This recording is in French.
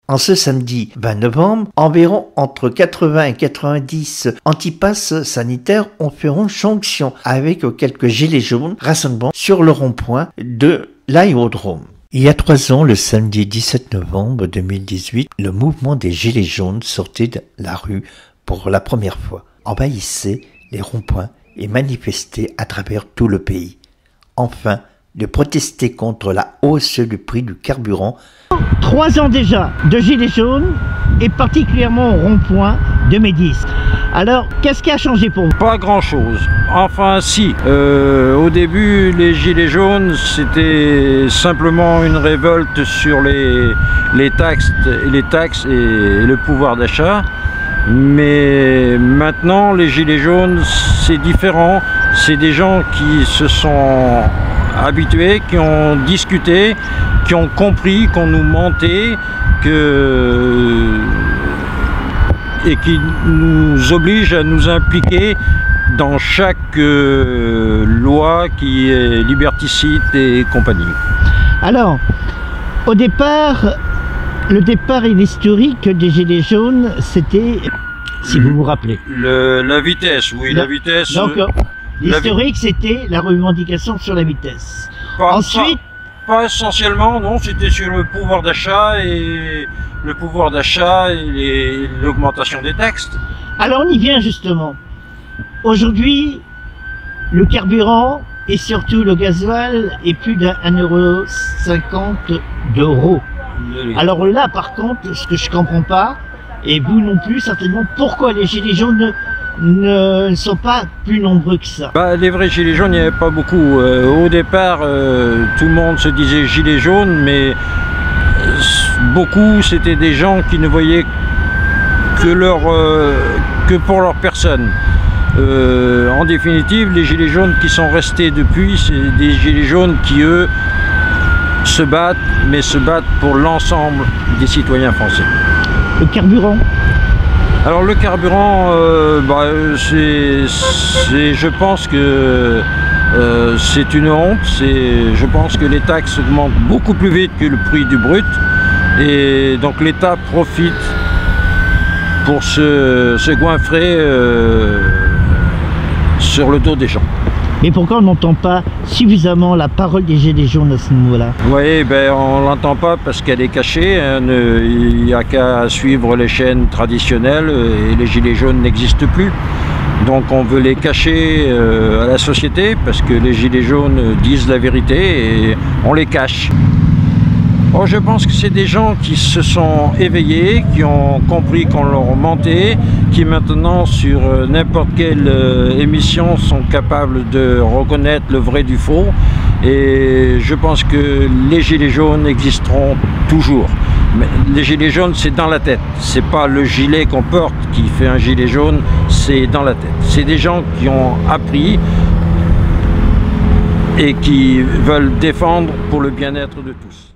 En ce samedi 20 novembre, environ entre 80 et 90 antipasses sanitaires ont fait jonction avec quelques gilets jaunes rassemblement sur le rond-point de l'aérodrome. Il y a 3 ans, le samedi 17 novembre 2018, le mouvement des gilets jaunes sortait de la rue pour la première fois, envahissait les ronds-points et manifestait à travers tout le pays. Enfin, de protester contre la hausse du prix du carburant. 3 ans déjà de gilets jaunes et particulièrement au rond-point de Médis. Alors, qu'est-ce qui a changé pour vous? Pas grand-chose. Enfin, si. Au début, les gilets jaunes, c'était simplement une révolte sur les taxes et le pouvoir d'achat. Mais maintenant, les gilets jaunes, c'est différent. C'est des gens qui se sont habitués, qui ont discuté, qui ont compris qu'on nous mentait, et qui nous obligent à nous impliquer dans chaque loi qui est liberticide et compagnie. Alors, au départ, le départ et l'historique des gilets jaunes, c'était, si vous vous rappelez. La vitesse, oui, la vitesse. Donc, l'historique, c'était la revendication sur la vitesse. Ensuite, pas essentiellement, non, c'était sur le pouvoir d'achat et l'augmentation des taxes. Alors on y vient justement. Aujourd'hui, le carburant et surtout le gasoil est plus d'1,50 €. Alors là, par contre, ce que je comprends pas, et vous non plus certainement, pourquoi les gilets jaunes ne sont pas plus nombreux que ça? Les vrais gilets jaunes, il n'y avait pas beaucoup. Au départ, tout le monde se disait gilets jaunes, mais beaucoup c'était des gens qui ne voyaient que pour leur personne. En définitive, les gilets jaunes qui sont restés depuis, c'est des gilets jaunes qui, eux, se battent, mais se battent pour l'ensemble des citoyens français. Le carburant? Alors le carburant, je pense que c'est une honte. Je pense que les taxes augmentent beaucoup plus vite que le prix du brut. Et donc l'État profite pour se goinfrer sur le dos des gens. Mais pourquoi on n'entend pas suffisamment la parole des gilets jaunes à ce niveau-là? Oui, on ne l'entend pas parce qu'elle est cachée. Il n'y a qu'à suivre les chaînes traditionnelles et les gilets jaunes n'existent plus. Donc on veut les cacher à la société parce que les gilets jaunes disent la vérité et on les cache. Oh, je pense que c'est des gens qui se sont éveillés, qui ont compris qu'on leur mentait, qui maintenant sur n'importe quelle émission sont capables de reconnaître le vrai du faux. Et je pense que les gilets jaunes existeront toujours. Mais les gilets jaunes, c'est dans la tête. C'est pas le gilet qu'on porte qui fait un gilet jaune, c'est dans la tête. C'est des gens qui ont appris et qui veulent défendre pour le bien-être de tous.